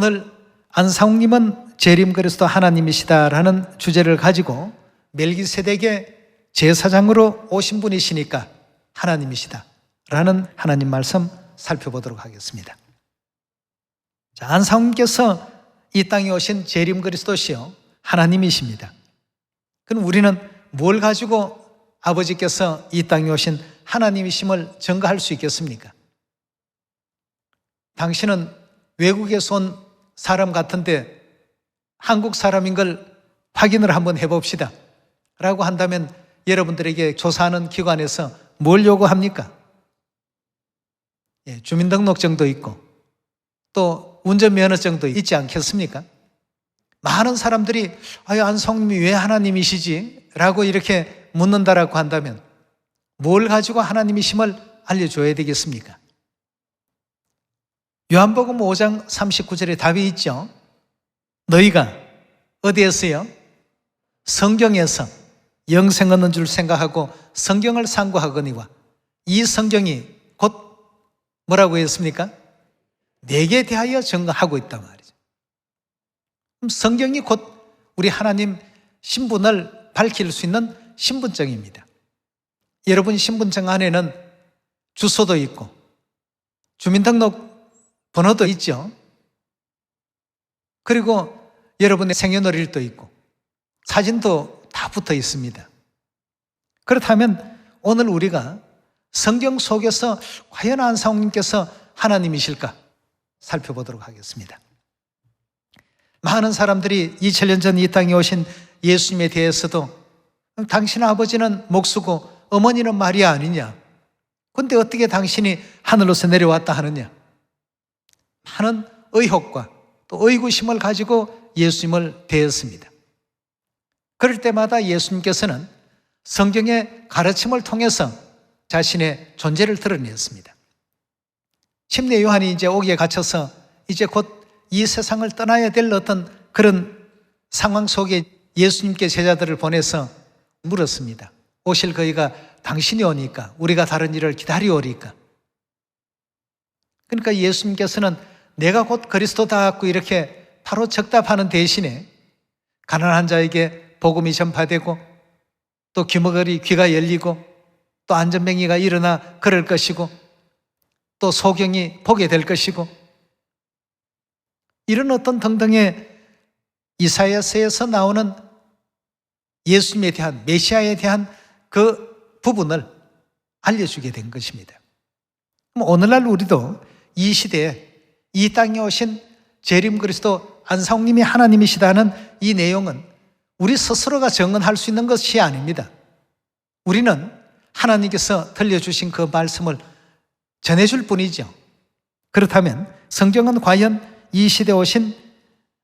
오늘 안상욱님은 재림 그리스도 하나님이시다라는 주제를 가지고 멜기세덱의 제사장으로 오신 분이시니까 하나님이시다라는 하나님 말씀 살펴보도록 하겠습니다. 자, 안상욱님께서 이 땅에 오신 재림 그리스도시요 하나님이십니다. 그럼 우리는 뭘 가지고 아버지께서 이 땅에 오신 하나님이심을 증거할 수 있겠습니까? 당신은 외국에서 온 사람 같은데 한국 사람인 걸 확인을 한번 해봅시다 라고 한다면 여러분들에게 조사하는 기관에서 뭘 요구합니까? 주민등록증도 있고 또 운전면허증도 있지 않겠습니까? 많은 사람들이 안성님이 왜 하나님이시지? 라고 이렇게 묻는다라고 한다면 뭘 가지고 하나님이심을 알려줘야 되겠습니까? 요한복음 5장 39절에 답이 있죠. 너희가 어디에서요? 성경에서 영생 얻는 줄 생각하고 성경을 상고하거니와 이 성경이 곧 뭐라고 했습니까? 내게 대하여 증거하고 있단 말이죠. 그럼 성경이 곧 우리 하나님 신분을 밝힐 수 있는 신분증입니다. 여러분 신분증 안에는 주소도 있고 주민등록 번호도 있죠. 그리고 여러분의 생년월일도 있고 사진도 다 붙어 있습니다. 그렇다면 오늘 우리가 성경 속에서 과연 안상욱님께서 하나님이실까 살펴보도록 하겠습니다. 많은 사람들이 2000년 전 이 땅에 오신 예수님에 대해서도 당신 아버지는 목수고 어머니는 마리아 아니냐? 근데 어떻게 당신이 하늘로서 내려왔다 하느냐? 많은 의혹과 또 의구심을 가지고 예수님을 대했습니다. 그럴 때마다 예수님께서는 성경의 가르침을 통해서 자신의 존재를 드러냈습니다. 침례 요한이 이제 옥에 갇혀서 이제 곧 이 세상을 떠나야 될 어떤 그런 상황 속에 예수님께 제자들을 보내서 물었습니다. 오실 그이가 당신이 오니까 우리가 다른 일을 기다려오리까? 그러니까 예수님께서는 내가 곧 그리스도다 하고 이렇게 바로 적답하는 대신에 가난한 자에게 복음이 전파되고 또 귀머거리 귀가 열리고 또 안전뱅이가 일어나 그럴 것이고 또 소경이 보게 될 것이고 이런 어떤 등등의 이사야서에서 나오는 예수님에 대한 메시아에 대한 그 부분을 알려주게 된 것입니다. 그럼 오늘날 우리도 이 시대에 이 땅에 오신 재림 그리스도 안상욱님이 하나님이시다는 이 내용은 우리 스스로가 증언할 수 있는 것이 아닙니다. 우리는 하나님께서 들려주신 그 말씀을 전해줄 뿐이죠. 그렇다면 성경은 과연 이 시대에 오신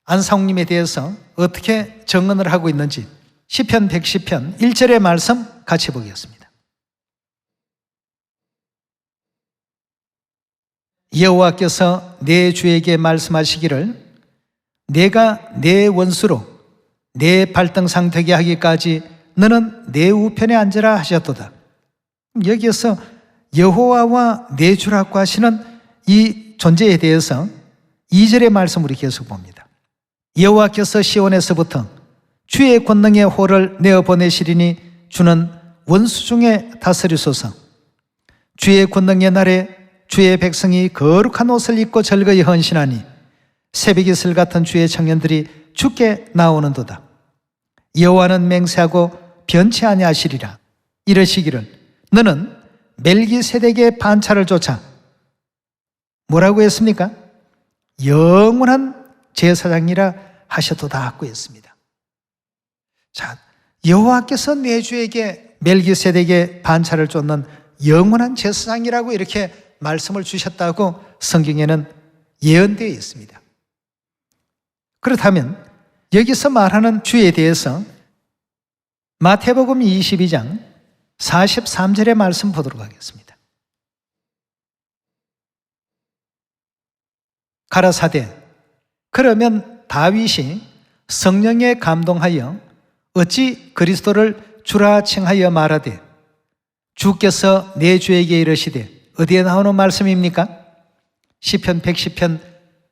안상욱님에 대해서 어떻게 증언을 하고 있는지 시편 110편 1절의 말씀 같이 보겠습니다. 여호와께서 내 주에게 말씀하시기를 내가 내 원수로 내 발등상 되게 하기까지 너는 내 우편에 앉으라 하셨도다. 여기에서 여호와와 내 주라고 하시는 이 존재에 대해서 2절의 말씀 우리 계속 봅니다. 여호와께서 시온에서부터 주의 권능의 호를 내어보내시리니 주는 원수 중에 다스리소서. 주의 권능의 날에 주의 백성이 거룩한 옷을 입고 즐거이 헌신하니 새벽 이슬 같은 주의 청년들이 주께 나오는도다. 여호와는 맹세하고 변치 아니하시리라. 이러시기를 너는 멜기세덱의 반차를 쫓아 뭐라고 했습니까? 영원한 제사장이라 하셨도다 하고 했습니다. 자, 여호와께서 내 주에게 멜기세덱의 반차를 쫓는 영원한 제사장이라고 이렇게 말씀을 주셨다고 성경에는 예언되어 있습니다. 그렇다면 여기서 말하는 주에 대해서 마태복음 22장 43절의 말씀 보도록 하겠습니다. 가라사대 그러면 다윗이 성령에 감동하여 어찌 그리스도를 주라 칭하여 말하되 주께서 내 주에게 이르시되 어디에 나오는 말씀입니까? 시편 110편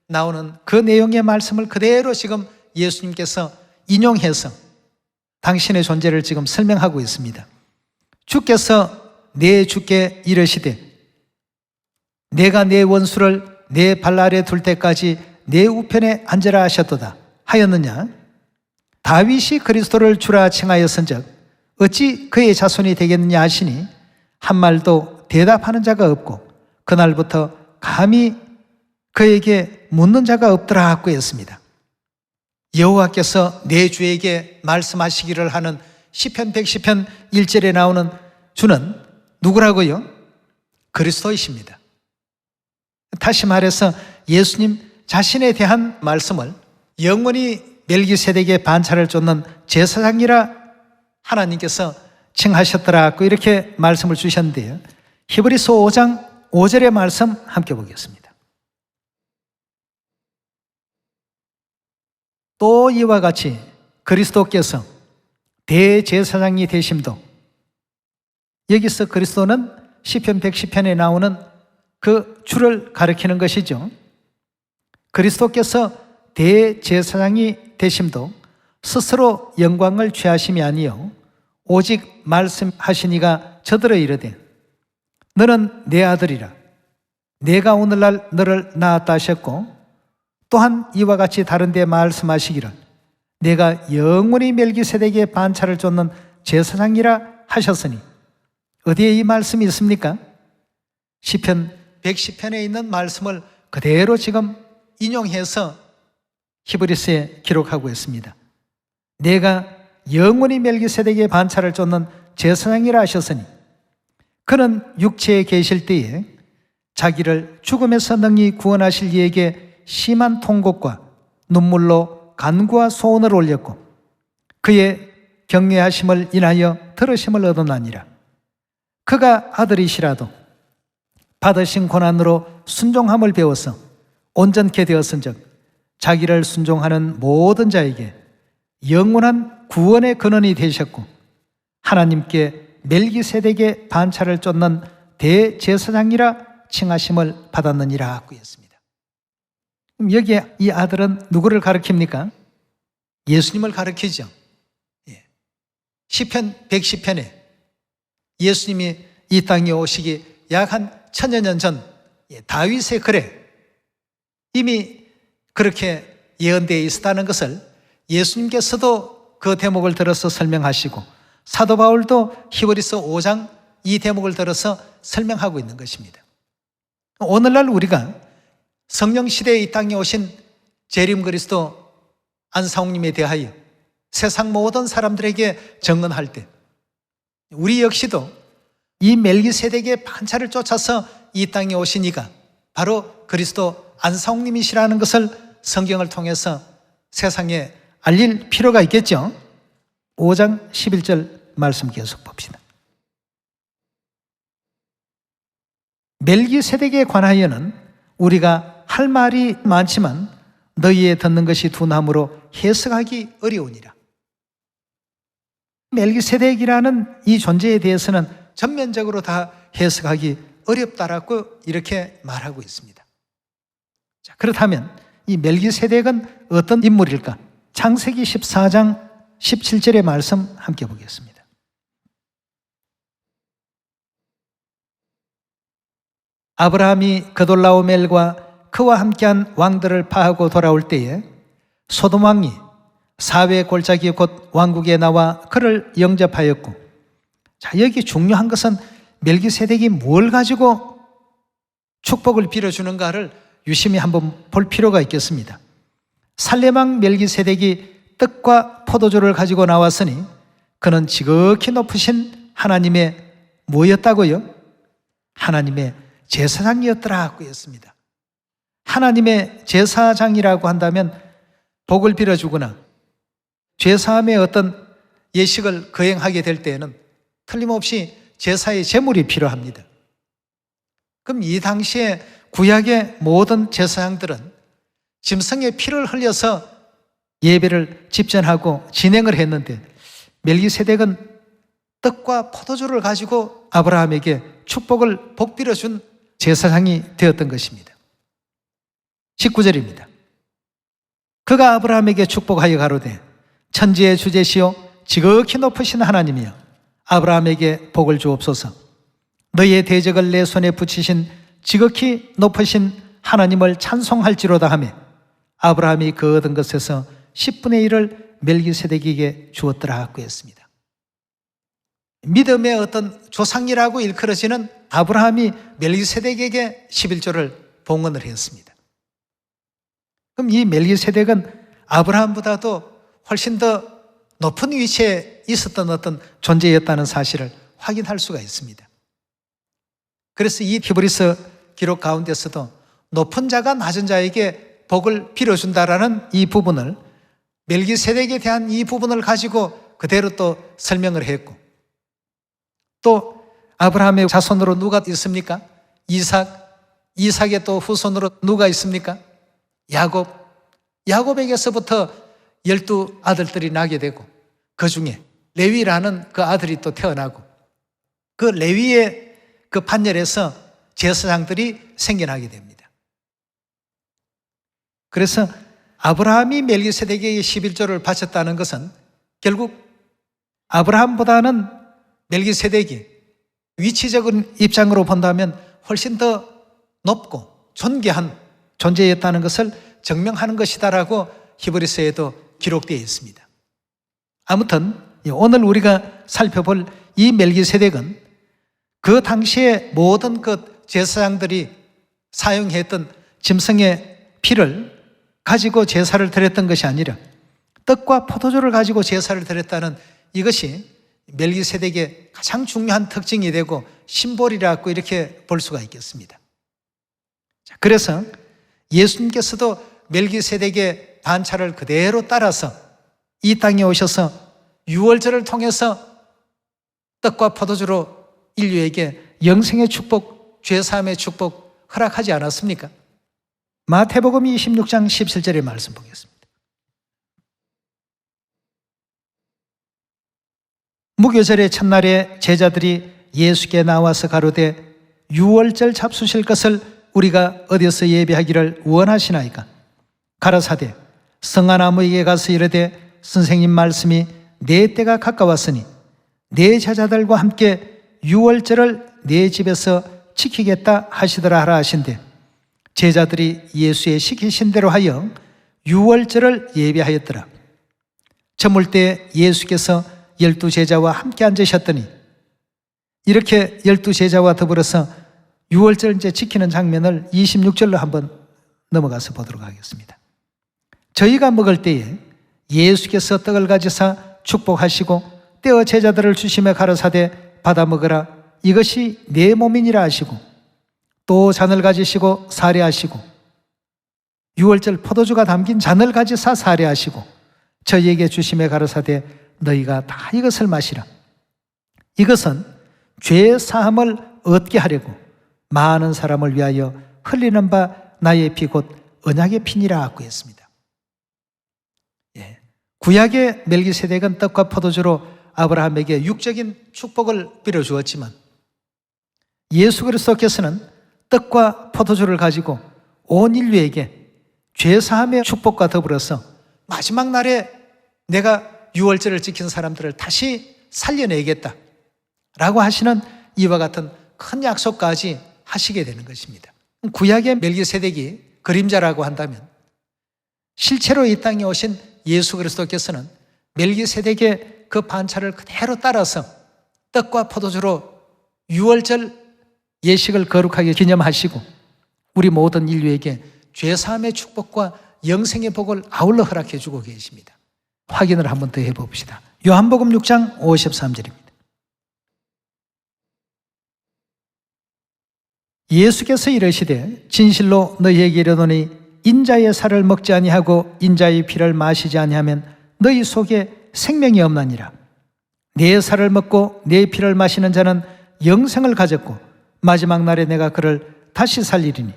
나오는 그 내용의 말씀을 그대로 지금 예수님께서 인용해서 당신의 존재를 지금 설명하고 있습니다. 주께서 내 주께 이르시되 내가 내 원수를 내 발 아래 둘 때까지 내 우편에 앉으라 하셨도다 하였느냐? 다윗이 그리스도를 주라 칭하였은즉 어찌 그의 자손이 되겠느냐 하시니 한 말도 대답하는 자가 없고 그날부터 감히 그에게 묻는 자가 없더라 하고 했습니다. 여호와께서 내 주에게 말씀하시기를 하는 시편 110편 1절에 나오는 주는 누구라고요? 그리스도이십니다. 다시 말해서 예수님 자신에 대한 말씀을 영원히 멜기세덱의 반차를 쫓는 제사장이라 하나님께서 칭하셨더라고 이렇게 말씀을 주셨는데요. 히브리서 5장 5절의 말씀 함께 보겠습니다. 또 이와 같이 그리스도께서 대제사장이 되심도, 여기서 그리스도는 시편 110편에 나오는 그 주를 가리키는 것이죠. 그리스도께서 대제사장이 되심도 스스로 영광을 취하심이 아니요 오직 말씀하시니가 저들어 이르되 너는 내 아들이라 내가 오늘날 너를 낳았다 하셨고, 또한 이와 같이 다른 데 말씀하시기를 내가 영원히 멜기세덱의 반차를 쫓는 제사장이라 하셨으니, 어디에 이 말씀이 있습니까? 시편 110편에 있는 말씀을 그대로 지금 인용해서 히브리서에 기록하고 있습니다. 내가 영원히 멜기세덱의 반차를 쫓는 제사장이라 하셨으니 그는 육체에 계실 때에 자기를 죽음에서 능히 구원하실 이에게 심한 통곡과 눈물로 간구와 소원을 올렸고 그의 경외하심을 인하여 들으심을 얻었나니라. 그가 아들이시라도 받으신 고난으로 순종함을 배워서 온전케 되었은즉 자기를 순종하는 모든 자에게 영원한 구원의 근원이 되셨고 하나님께 멜기세덱의 반차를 쫓는 대제사장이라 칭하심을 받았느니라 하고 했습니다. 그럼 여기에 이 아들은 누구를 가리킵니까? 예수님을 가리키죠. 시편 110편에 예수님이 이 땅에 오시기 약 한 1000여 년 전 다윗의 글에 이미 그렇게 예언되어 있었다는 것을 예수님께서도 그 대목을 들어서 설명하시고 사도 바울도 히브리서 5장 이 대목을 들어서 설명하고 있는 것입니다. 오늘날 우리가 성령 시대에 이 땅에 오신 재림 그리스도 안상홍님에 대하여 세상 모든 사람들에게 증언할 때 우리 역시도 이 멜기세덱의 반차를 쫓아서 이 땅에 오신 이가 바로 그리스도 안상홍님이시라는 것을 성경을 통해서 세상에 알릴 필요가 있겠죠. 5장 11절 말씀 계속 봅시다. 멜기세덱에 관하여는 우리가 할 말이 많지만 너희의 듣는 것이 둔함으로 해석하기 어려우니라. 멜기세덱이라는 이 존재에 대해서는 전면적으로 다 해석하기 어렵다라고 이렇게 말하고 있습니다. 자, 그렇다면 이 멜기세덱은 어떤 인물일까? 창세기 14장 17절의 말씀 함께 보겠습니다. 아브라함이 그돌라오멜과 그와 함께한 왕들을 파하고 돌아올 때에 소돔 왕이 사회 골짜기 곧 왕국에 나와 그를 영접하였고, 자, 여기 중요한 것은 멜기세덱이 뭘 가지고 축복을 빌어주는가를 유심히 한번 볼 필요가 있겠습니다. 살레망 멜기세덱이 떡과 포도주를 가지고 나왔으니 그는 지극히 높으신 하나님의 뭐였다고요? 하나님의 제사장이었더라고 했습니다. 하나님의 제사장이라고 한다면 복을 빌어주거나 죄사함의 어떤 예식을 거행하게 될 때에는 틀림없이 제사의 제물이 필요합니다. 그럼 이 당시에 구약의 모든 제사장들은 짐승의 피를 흘려서 예배를 집전하고 진행을 했는데 멜기세덱은 떡과 포도주를 가지고 아브라함에게 축복을 복빌어준 제사장이 되었던 것입니다. 19절입니다. 그가 아브라함에게 축복하여 가로되 천지의 주제시요 지극히 높으신 하나님이여 아브라함에게 복을 주옵소서. 너희의 대적을 내 손에 붙이신 지극히 높으신 하나님을 찬송할지로다 하며 아브라함이 그 얻은 것에서 10분의 1을 멜기세덱에게 주었더라 하고 했습니다. 믿음의 어떤 조상이라고 일컬어지는 아브라함이 멜기세덱에게 11조를 봉헌을 했습니다. 그럼 이 멜기세덱은 아브라함보다도 훨씬 더 높은 위치에 있었던 어떤 존재였다는 사실을 확인할 수가 있습니다. 그래서 이 히브리서 기록 가운데서도 높은 자가 낮은 자에게 복을 빌어준다라는 이 부분을 멜기세덱에 대한 이 부분을 가지고 그대로 또 설명을 했고, 또 아브라함의 자손으로 누가 있습니까? 이삭의 또 후손으로 누가 있습니까? 야곱에게서부터 12 아들들이 나게 되고 그 중에 레위라는 그 아들이 또 태어나고 그 레위의 그 반열에서 제사장들이 생겨나게 됩니다. 그래서 아브라함이 멜기세덱에게 11조를 바쳤다는 것은 결국 아브라함보다는 멜기세덱이 위치적인 입장으로 본다면 훨씬 더 높고 존귀한 존재였다는 것을 증명하는 것이다라고 히브리서에도 기록되어 있습니다. 아무튼 오늘 우리가 살펴볼 이 멜기세덱은 그 당시에 모든 그 제사장들이 사용했던 짐승의 피를 가지고 제사를 드렸던 것이 아니라 떡과 포도주를 가지고 제사를 드렸다는 이것이 멜기세덱의 가장 중요한 특징이 되고 심볼이라고 이렇게 볼 수가 있겠습니다. 그래서 예수님께서도 멜기세덱의 반차를 그대로 따라서 이 땅에 오셔서 유월절을 통해서 떡과 포도주로 인류에게 영생의 축복, 죄사함의 축복 허락하지 않았습니까? 마태복음 26장 17절의 말씀 보겠습니다. 무교절의 첫날에 제자들이 예수께 나와서 가로되 유월절 잡수실 것을 우리가 어디서 예배하기를 원하시나이까? 가라사대 성아나무에게 가서 이르되 선생님 말씀이 내 때가 가까웠으니 내 제자들과 함께 유월절을 내 집에서 지키겠다 하시더라 하라 하신대 제자들이 예수의 시키신 대로 하여 유월절을 예배하였더라. 저물 때 예수께서 12 제자와 함께 앉으셨더니 이렇게 12 제자와 더불어서 유월절 이제 지키는 장면을 26절로 한번 넘어가서 보도록 하겠습니다. 저희가 먹을 때에 예수께서 떡을 가지사 축복하시고 떼어 제자들을 주시며 가라사대 받아 먹으라 이것이 내 몸이니라 하시고 또 잔을 가지시고 사례하시고 유월절 포도주가 담긴 잔을 가지사 사례하시고 저희에게 주시며 가라사대 너희가 다 이것을 마시라. 이것은 죄 사함을 얻게 하려고 많은 사람을 위하여 흘리는 바 나의 피 곧 언약의 피니라 하고 했습니다. 구약의 멜기세덱은 떡과 포도주로 아브라함에게 육적인 축복을 빌어주었지만 예수 그리스도께서는 떡과 포도주를 가지고 온 인류에게 죄사함의 축복과 더불어서 마지막 날에 내가 유월절을 지킨 사람들을 다시 살려내겠다 라고 하시는 이와 같은 큰 약속까지 하시게 되는 것입니다. 구약의 멜기세덱이 그림자라고 한다면 실제로 이 땅에 오신 예수 그리스도께서는 멜기세덱의 그 반차를 그대로 따라서 떡과 포도주로 유월절 예식을 거룩하게 기념하시고 우리 모든 인류에게 죄사함의 축복과 영생의 복을 아울러 허락해 주고 계십니다. 확인을 한번 더 해봅시다. 요한복음 6장 53절입니다. 예수께서 이르시되 진실로 너희에게 이르노니 인자의 살을 먹지 아니하고 인자의 피를 마시지 아니하면 너희 속에 생명이 없나니라. 내 살을 먹고 내 피를 마시는 자는 영생을 가졌고 마지막 날에 내가 그를 다시 살리리니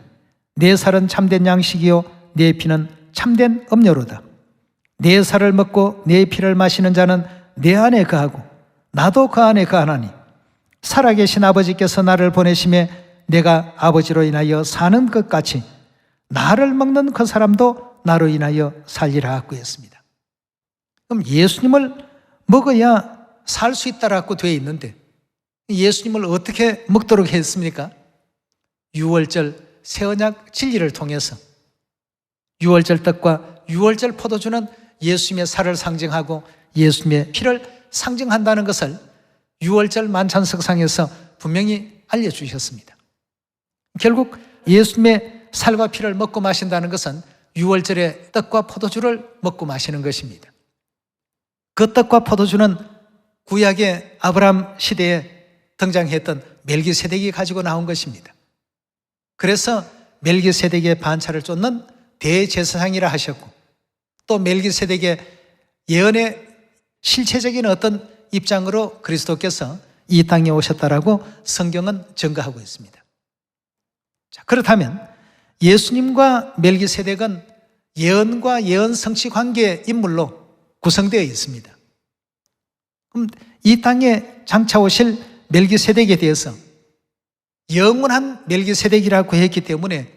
내 살은 참된 양식이요 내 피는 참된 음료로다. 내 살을 먹고 내 피를 마시는 자는 내 안에 거하고 나도 그 안에 거하나니 살아계신 아버지께서 나를 보내심에 내가 아버지로 인하여 사는 것 같이 나를 먹는 그 사람도 나로 인하여 살리라 하고 했습니다. 그럼 예수님을 먹어야 살 수 있다라고 되어 있는데 예수님을 어떻게 먹도록 했습니까? 유월절 새언약 진리를 통해서 유월절 떡과 유월절 포도주는 예수님의 살을 상징하고 예수님의 피를 상징한다는 것을 유월절 만찬석상에서 분명히 알려주셨습니다. 결국 예수님의 살과 피를 먹고 마신다는 것은 유월절의 떡과 포도주를 먹고 마시는 것입니다. 그 떡과 포도주는 구약의 아브라함 시대에 등장했던 멜기세덱이 가지고 나온 것입니다. 그래서 멜기세덱의 반차를 쫓는 대제사장이라 하셨고 또 멜기세덱의 예언의 실체적인 어떤 입장으로 그리스도께서 이 땅에 오셨다라고 성경은 증거하고 있습니다. 자, 그렇다면 예수님과 멜기세덱은 예언과 예언 성취 관계의 인물로 구성되어 있습니다. 그럼 이 땅에 장차 오실 멜기세덱에 대해서 영원한 멜기세덱이라고 했기 때문에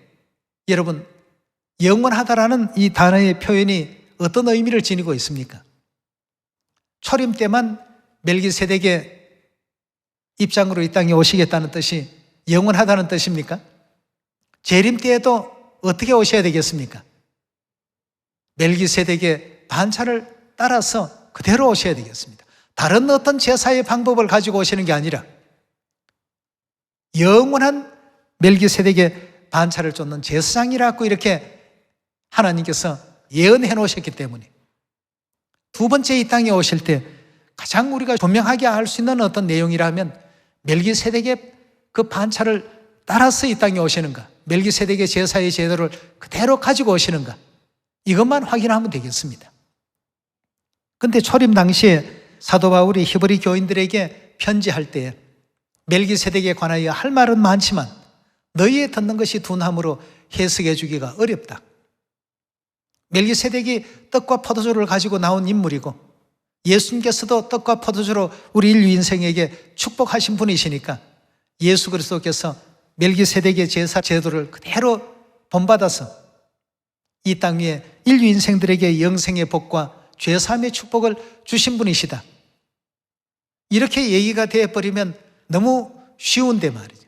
여러분 영원하다라는 이 단어의 표현이 어떤 의미를 지니고 있습니까? 초림 때만 멜기세덱의 입장으로 이 땅에 오시겠다는 뜻이 영원하다는 뜻입니까? 재림 때에도 어떻게 오셔야 되겠습니까? 멜기세덱의 반차를 따라서 그대로 오셔야 되겠습니다. 다른 어떤 제사의 방법을 가지고 오시는 게 아니라 영원한 멜기세덱의 반차를 쫓는 제사장이라고 이렇게 하나님께서 예언해 놓으셨기 때문에 두 번째 이 땅에 오실 때 가장 우리가 분명하게 알 수 있는 어떤 내용이라면 멜기세덱의 그 반차를 따라서 이 땅에 오시는가, 멜기세덱의 제사의 제도를 그대로 가지고 오시는가, 이것만 확인하면 되겠습니다. 그런데 초림 당시에 사도 바울이 히브리 교인들에게 편지할 때 멜기세덱에 관하여 할 말은 많지만 너희의 듣는 것이 둔함으로 해석해 주기가 어렵다. 멜기세덱이 떡과 포도주를 가지고 나온 인물이고 예수님께서도 떡과 포도주로 우리 인류 인생에게 축복하신 분이시니까 예수 그리스도께서 멜기세덱의 제사 제도를 그대로 본받아서 이 땅 위에 인류 인생들에게 영생의 복과 죄사함의 축복을 주신 분이시다. 이렇게 얘기가 되어버리면 너무 쉬운데 말이죠.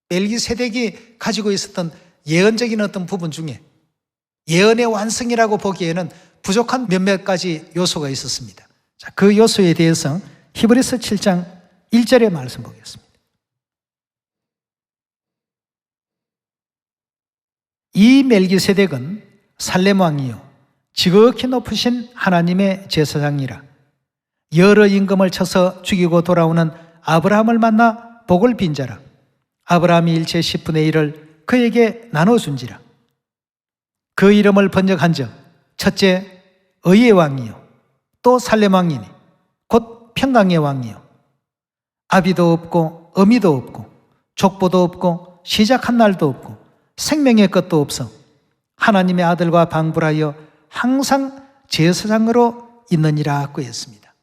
멜기세덱이 가지고 있었던 예언적인 어떤 부분 중에 예언의 완성이라고 보기에는 부족한 몇몇 가지 요소가 있었습니다. 자, 그 요소에 대해서 히브리서 7장 1절의 말씀 보겠습니다. 이 멜기세덱은 살렘 왕이요 지극히 높으신 하나님의 제사장이라. 여러 임금을 쳐서 죽이고 돌아오는 아브라함을 만나 복을 빈 자라. 아브라함이 일체 10분의 1을 그에게 나눠준지라. 그 이름을 번역한 즉 첫째 의의 왕이요 또 살렘 왕이니 곧 평강의 왕이요 아비도 없고 어미도 없고 족보도 없고 시작한 날도 없고 생명의 것도 없어 하나님의 아들과 방불하여 항상 제사장으로 있느니라고 했습니다.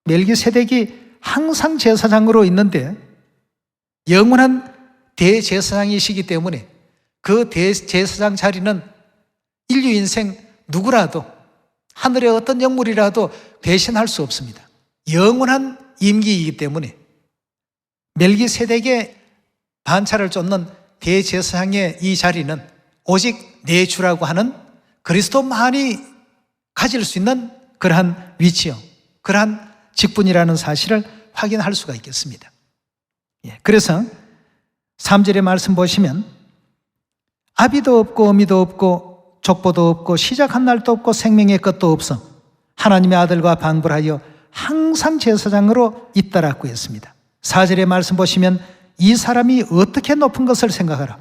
멜기세덱이 항상 제사장으로 있는데 영원한 대제사장이시기 때문에 그 대제사장 자리는 인류 인생 누구라도 하늘의 어떤 영물이라도 대신할 수 없습니다. 영원한 임기이기 때문에 멜기세덱의 반차를 쫓는 대제사장의 이 자리는 오직 내 주라고 하는 그리스도만이 가질 수 있는 그러한 위치요, 그러한 직분이라는 사실을 확인할 수가 있겠습니다. 그래서 3절의 말씀 보시면 아비도 없고 어미도 없고 족보도 없고 시작한 날도 없고 생명의 것도 없어 하나님의 아들과 방불하여 항상 제사장으로 있다라고 했습니다. 4절의 말씀 보시면 이 사람이 어떻게 높은 것을 생각하라.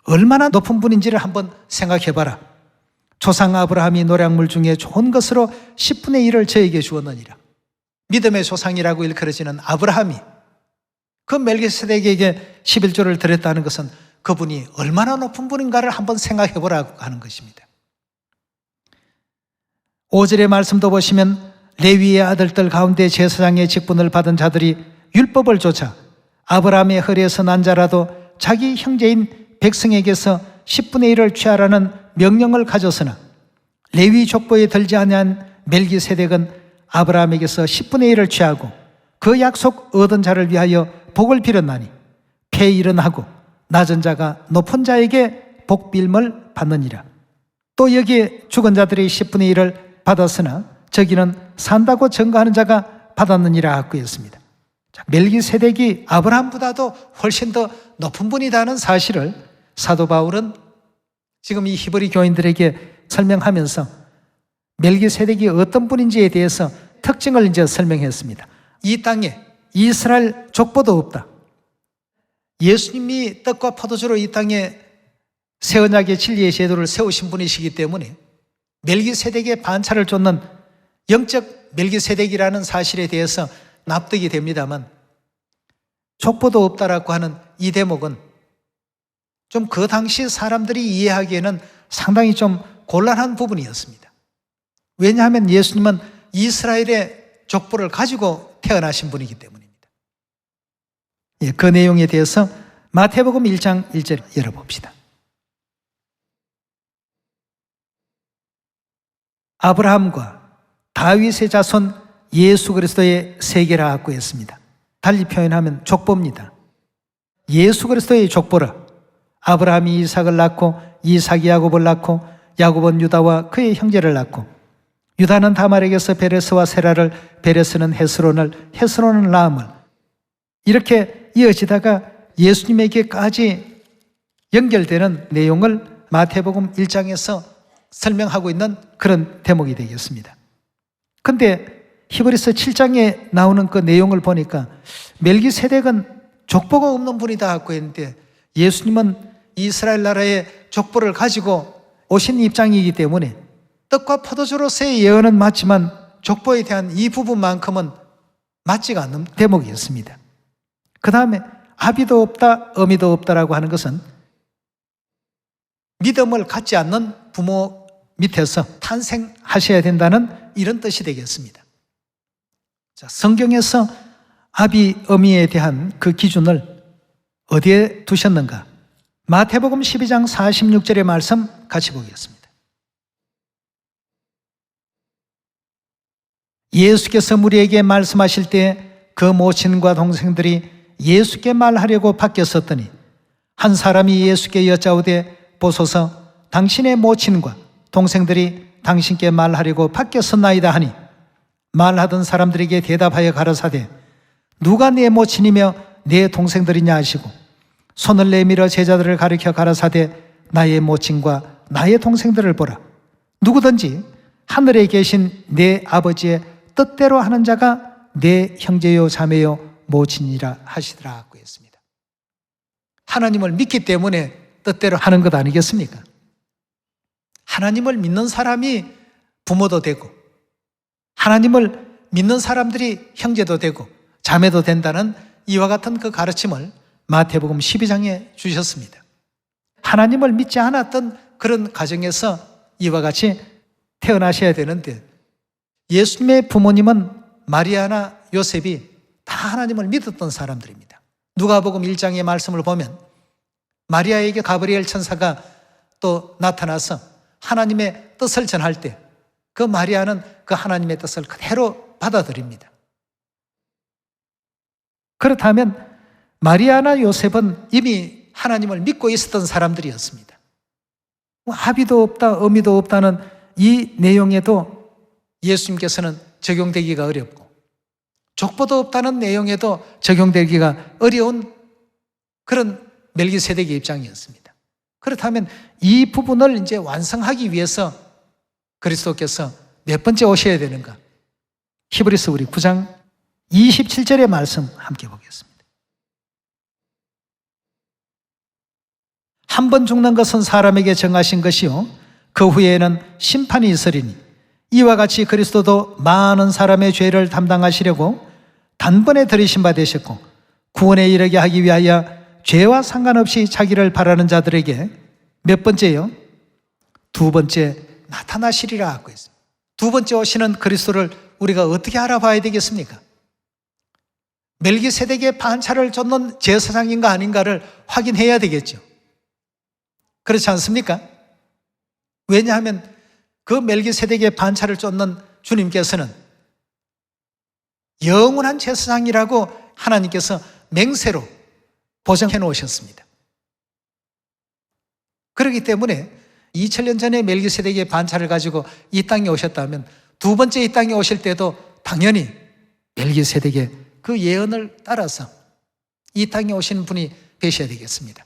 얼마나 높은 분인지를 한번 생각해봐라. 조상 아브라함이 노략물 중에 좋은 것으로 10분의 1을 저에게 주었느니라. 믿음의 조상이라고 일컬어지는 아브라함이 그 멜기세덱에게 11조를 드렸다는 것은 그분이 얼마나 높은 분인가를 한번 생각해보라고 하는 것입니다. 5절의 말씀도 보시면 레위의 아들들 가운데 제사장의 직분을 받은 자들이 율법을 좇아 아브라함의 허리에서 난 자라도 자기 형제인 백성에게서 10분의 1을 취하라는 명령을 가졌으나 레위 족보에 들지 아니한 멜기세덱은 아브라함에게서 10분의 1을 취하고 그 약속 얻은 자를 위하여 복을 빌었나니 폐일은 하고 낮은 자가 높은 자에게 복빌을 받느니라. 또 여기에 죽은 자들이 10분의 1을 받았으나 저기는 산다고 증거하는 자가 받았느니라 하고 있습니다. 멜기세덱이 아브라함보다도 훨씬 더 높은 분이라는 사실을 사도 바울은 지금 이 히브리 교인들에게 설명하면서 멜기세덱이 어떤 분인지에 대해서 특징을 이제 설명했습니다. 이 땅에 이스라엘 족보도 없다. 예수님이 떡과 포도주로 이 땅에 새 언약의 진리의 제도를 세우신 분이시기 때문에 멜기세덱의 반차를 쫓는 영적 멜기세덱이라는 사실에 대해서 납득이 됩니다만 족보도 없다라고 하는 이 대목은 좀 그 당시 사람들이 이해하기에는 상당히 좀 곤란한 부분이었습니다. 왜냐하면 예수님은 이스라엘의 족보를 가지고 태어나신 분이기 때문입니다. 그 내용에 대해서 마태복음 1장 1절 열어봅시다. 아브라함과 다윗의 자손 예수 그리스도의 세계라 하고 했습니다. 달리 표현하면 족보입니다. 예수 그리스도의 족보라. 아브라함이 이삭을 낳고 이삭이 야곱을 낳고 야곱은 유다와 그의 형제를 낳고 유다는 다말에게서 베레스와 세라를, 베레스는 헤스론을, 헤스론은 라함을, 이렇게 이어지다가 예수님에게까지 연결되는 내용을 마태복음 1장에서 설명하고 있는 그런 대목이 되겠습니다. 근데 히브리서 7장에 나오는 그 내용을 보니까 멜기세덱은 족보가 없는 분이다 하고 했는데 예수님은 이스라엘 나라의 족보를 가지고 오신 입장이기 때문에 떡과 포도주로서의 예언은 맞지만 족보에 대한 이 부분만큼은 맞지가 않는 대목이었습니다. 그 다음에 아비도 없다, 어미도 없다라고 하는 것은 믿음을 갖지 않는 부모 밑에서 탄생하셔야 된다는 이런 뜻이 되겠습니다. 자, 성경에서 아비, 어미에 대한 그 기준을 어디에 두셨는가? 마태복음 12장 46절의 말씀 같이 보겠습니다. 예수께서 무리에게 말씀하실 때 그 모친과 동생들이 예수께 말하려고 밖에 섰더니 한 사람이 예수께 여짜오되 보소서 당신의 모친과 동생들이 당신께 말하려고 밖에 섰나이다 하니 말하던 사람들에게 대답하여 가라사대 누가 내 모친이며 내 동생들이냐 하시고 손을 내밀어 제자들을 가리켜 가라사대 나의 모친과 나의 동생들을 보라. 누구든지 하늘에 계신 내 아버지의 뜻대로 하는 자가 내 형제요 자매요 모친이라 하시더라 하고 했습니다. 하나님을 믿기 때문에 뜻대로 하는 것 아니겠습니까? 하나님을 믿는 사람이 부모도 되고 하나님을 믿는 사람들이 형제도 되고 자매도 된다는 이와 같은 그 가르침을 마태복음 12장에 주셨습니다. 하나님을 믿지 않았던 그런 가정에서 이와 같이 태어나셔야 되는데 예수님의 부모님은 마리아나 요셉이 다 하나님을 믿었던 사람들입니다. 누가복음 1장의 말씀을 보면 마리아에게 가브리엘 천사가 또 나타나서 하나님의 뜻을 전할 때 그 마리아는 그 하나님의 뜻을 그대로 받아들입니다. 그렇다면 마리아나 요셉은 이미 하나님을 믿고 있었던 사람들이었습니다. 아비도 없다, 어미도 없다는 이 내용에도 예수님께서는 적용되기가 어렵고 족보도 없다는 내용에도 적용되기가 어려운 그런 멜기세덱의 입장이었습니다. 그렇다면 이 부분을 이제 완성하기 위해서 그리스도께서 몇 번째 오셔야 되는가? 히브리서 우리 9장 27절의 말씀 함께 보겠습니다. 한 번 죽는 것은 사람에게 정하신 것이요 그 후에는 심판이 있으리니 이와 같이 그리스도도 많은 사람의 죄를 담당하시려고 단번에 들이신 바 되셨고 구원에 이르게 하기 위하여 죄와 상관없이 자기를 바라는 자들에게 몇 번째요? 두 번째 나타나시리라 하고 있습니다. 두 번째 오시는 그리스도를 우리가 어떻게 알아봐야 되겠습니까? 멜기세덱의 반차를 쫓는 제사장인가 아닌가를 확인해야 되겠죠. 그렇지 않습니까? 왜냐하면 그 멜기세덱의 반차를 쫓는 주님께서는 영원한 제사장이라고 하나님께서 맹세로 보장해 놓으셨습니다. 그렇기 때문에 2000년 전에 멜기세덱의 반차를 가지고 이 땅에 오셨다면 두 번째 이 땅에 오실 때도 당연히 멜기세덱의 그 예언을 따라서 이 땅에 오신 분이 되셔야 되겠습니다.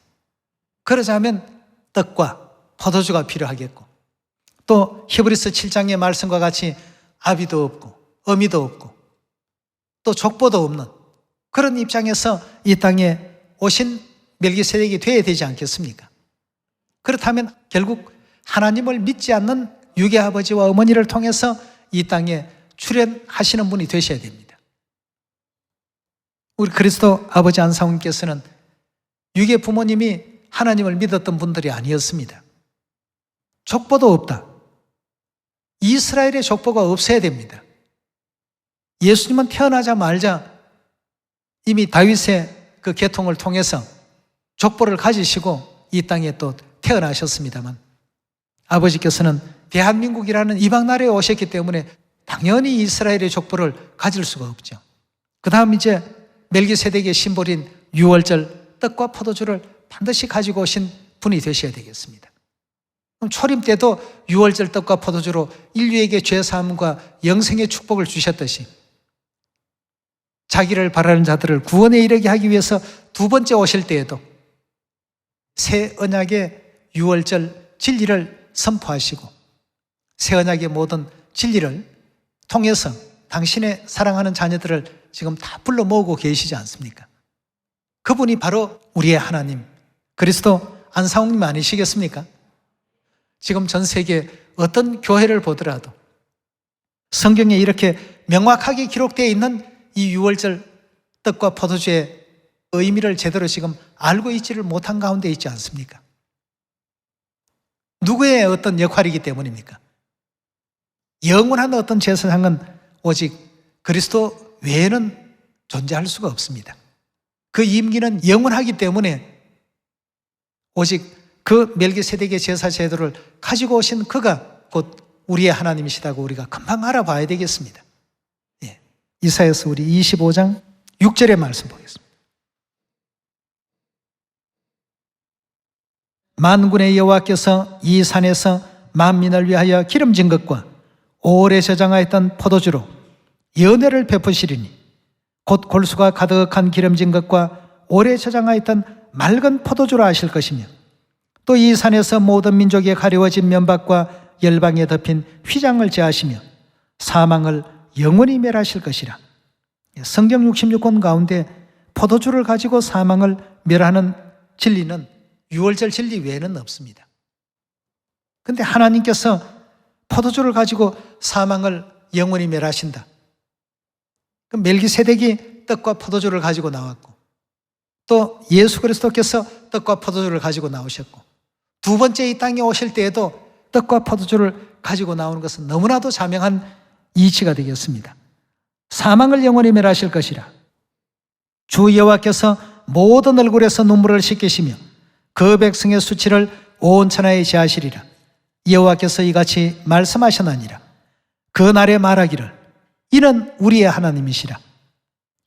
그러자면 떡과 포도주가 필요하겠고, 또 히브리서 7장의 말씀과 같이 아비도 없고 어미도 없고 또 족보도 없는 그런 입장에서 이 땅에 오신 멜기세덱이 되어야 되지 않겠습니까? 그렇다면 결국 하나님을 믿지 않는 유괴 아버지와 어머니를 통해서 이 땅에 출현하시는 분이 되셔야 됩니다. 우리 그리스도 아버지 안상훈께서는 유괴 부모님이 하나님을 믿었던 분들이 아니었습니다. 족보도 없다. 이스라엘의 족보가 없어야 됩니다. 예수님은 태어나자마자 이미 다윗의 그 계통을 통해서 족보를 가지시고 이 땅에 또 태어나셨습니다만, 아버지께서는 대한민국이라는 이방 나라에 오셨기 때문에 당연히 이스라엘의 족보를 가질 수가 없죠. 그 다음 이제 멜기세덱의 심볼인 유월절 떡과 포도주를 반드시 가지고 오신 분이 되셔야 되겠습니다. 그럼 초림 때도 유월절 떡과 포도주로 인류에게 죄사함과 영생의 축복을 주셨듯이 자기를 바라는 자들을 구원에 이르게 하기 위해서 두 번째 오실 때에도 새 언약의 유월절 진리를 선포하시고 새 언약의 모든 진리를 통해서 당신의 사랑하는 자녀들을 지금 다 불러 모으고 계시지 않습니까? 그분이 바로 우리의 하나님 그리스도 안상홍님 아니시겠습니까? 지금 전 세계 어떤 교회를 보더라도 성경에 이렇게 명확하게 기록되어 있는 이 유월절 떡과 포도주의 의미를 제대로 지금 알고 있지를 못한 가운데 있지 않습니까? 누구의 어떤 역할이기 때문입니까? 영원한 어떤 제사장은 오직 그리스도 외에는 존재할 수가 없습니다. 그 임기는 영원하기 때문에 오직 그 멜기세덱의 제사 제도를 가지고 오신 그가 곧 우리의 하나님이시다고 우리가 금방 알아봐야 되겠습니다. 예. 이사야서 우리 25장 6절의 말씀 보겠습니다. 만군의 여호와께서 이 산에서 만민을 위하여 기름진 것과 오래 저장하였던 포도주로 연회를 베푸시리니 곧 골수가 가득한 기름진 것과 오래 저장하였던 맑은 포도주로 하실 것이며 또 이 산에서 모든 민족에 가려워진 면박과 열방에 덮인 휘장을 제하시며 사망을 영원히 멸하실 것이라. 성경 66권 가운데 포도주를 가지고 사망을 멸하는 진리는 유월절 진리 외에는 없습니다. 그런데 하나님께서 포도주를 가지고 사망을 영원히 멸하신다. 그 멜기세덱이 떡과 포도주를 가지고 나왔고 또 예수 그리스도께서 떡과 포도주를 가지고 나오셨고 두 번째 이 땅에 오실 때에도 떡과 포도주를 가지고 나오는 것은 너무나도 자명한 이치가 되겠습니다. 사망을 영원히 멸하실 것이라. 주 여호와께서 모든 얼굴에서 눈물을 씻기시며 그 백성의 수치를 온 천하에 제하시리라. 여호와께서 이같이 말씀하셨나니라. 그 날에 말하기를 이는 우리의 하나님이시라.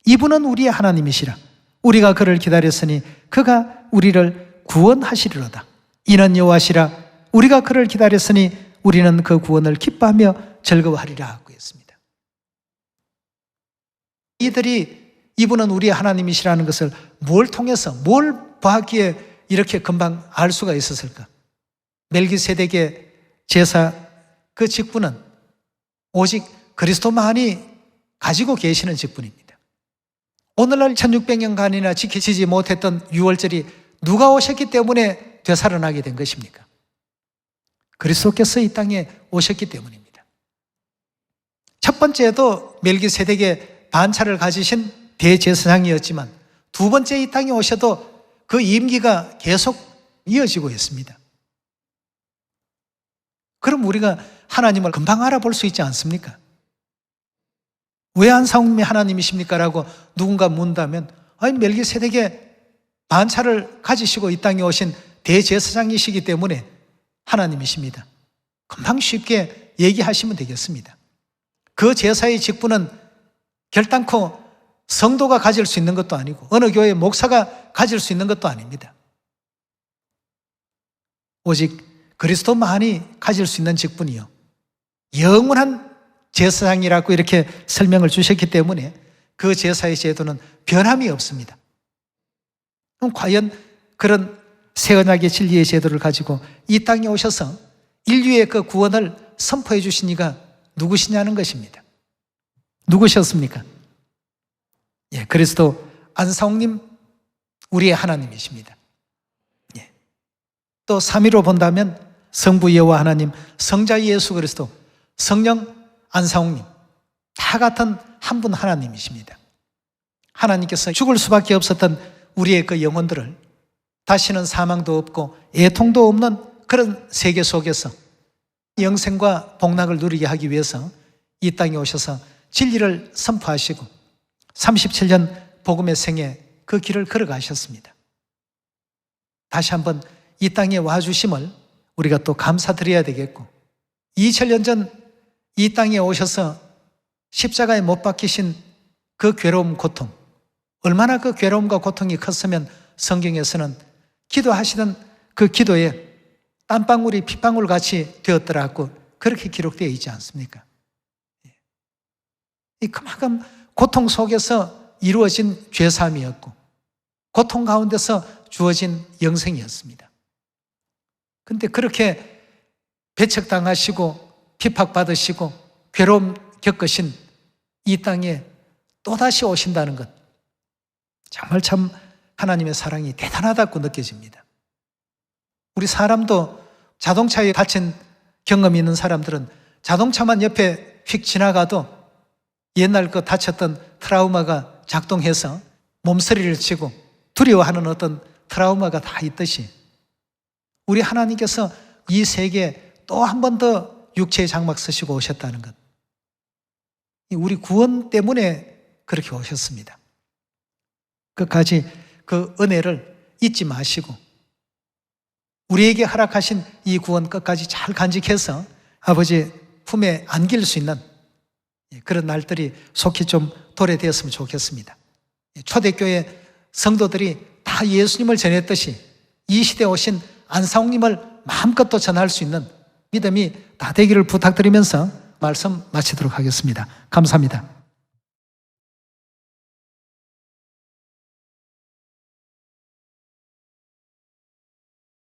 이분은 우리의 하나님이시라. 우리가 그를 기다렸으니 그가 우리를 구원하시리로다. 이는 여호와시라. 우리가 그를 기다렸으니 우리는 그 구원을 기뻐하며 즐거워하리라 하고 했습니다. 이들이 이분은 우리의 하나님이시라는 것을 뭘 통해서 뭘 보았기에 이렇게 금방 알 수가 있었을까? 멜기세덱의 제사 그 직분은 오직 그리스도만이 가지고 계시는 직분입니다. 오늘날 1600년간이나 지키지 못했던 유월절이 누가 오셨기 때문에 되살아나게 된 것입니까? 그리스도께서 이 땅에 오셨기 때문입니다. 첫 번째도 멜기세덱의 반차를 가지신 대제사장이었지만 두 번째 이 땅에 오셔도 그 임기가 계속 이어지고 있습니다. 그럼 우리가 하나님을 금방 알아볼 수 있지 않습니까? 왜 안상홍님이 하나님이십니까? 라고 누군가 묻는다면 아니 멜기세덱의 반차를 가지시고 이 땅에 오신 대제사장이시기 때문에 하나님이십니다. 금방 쉽게 얘기하시면 되겠습니다. 그 제사의 직분은 결단코 성도가 가질 수 있는 것도 아니고 어느 교회 목사가 가질 수 있는 것도 아닙니다. 오직 그리스도만이 가질 수 있는 직분이요, 영원한 제사장이라고 이렇게 설명을 주셨기 때문에 그 제사의 제도는 변함이 없습니다. 그럼 과연 그런 새 언약의 진리의 제도를 가지고 이 땅에 오셔서 인류의 그 구원을 선포해 주신 이가 누구시냐는 것입니다. 누구셨습니까? 예, 그리스도 안상홍님, 우리의 하나님이십니다. 예. 또 3위로 본다면 성부 여호와 하나님, 성자 예수 그리스도, 성령 안상홍님, 다 같은 한 분 하나님이십니다. 하나님께서 죽을 수밖에 없었던 우리의 그 영혼들을 다시는 사망도 없고 애통도 없는 그런 세계 속에서 영생과 복락을 누리게 하기 위해서 이 땅에 오셔서 진리를 선포하시고 37년 복음의 생애 그 길을 걸어가셨습니다. 다시 한번 이 땅에 와주심을 우리가 또 감사드려야 되겠고, 2000년 전 이 땅에 오셔서 십자가에 못 박히신 그 괴로움, 고통, 얼마나 그 괴로움과 고통이 컸으면 성경에서는 기도하시던 그 기도에 땀방울이 핏방울 같이 되었더라고 그렇게 기록되어 있지 않습니까? 그만큼 고통 속에서 이루어진 죄사함이었고 고통 가운데서 주어진 영생이었습니다. 그런데 그렇게 배척당하시고 핍박받으시고 괴로움 겪으신 이 땅에 또다시 오신다는 것, 정말 참 하나님의 사랑이 대단하다고 느껴집니다. 우리 사람도 자동차에 다친 경험이 있는 사람들은 자동차만 옆에 휙 지나가도 옛날 그 다쳤던 트라우마가 작동해서 몸서리를 치고 두려워하는 어떤 트라우마가 다 있듯이 우리 하나님께서 이 세계에 또 한 번 더 육체의 장막 쓰시고 오셨다는 것, 우리 구원 때문에 그렇게 오셨습니다. 끝까지 그 은혜를 잊지 마시고 우리에게 허락하신 이 구원 끝까지 잘 간직해서 아버지 품에 안길 수 있는 그런 날들이 속히 좀 도래되었으면 좋겠습니다. 초대교회 성도들이 다 예수님을 전했듯이 이 시대에 오신 안상홍님을 마음껏 또 전할 수 있는 믿음이 다 되기를 부탁드리면서 말씀 마치도록 하겠습니다. 감사합니다.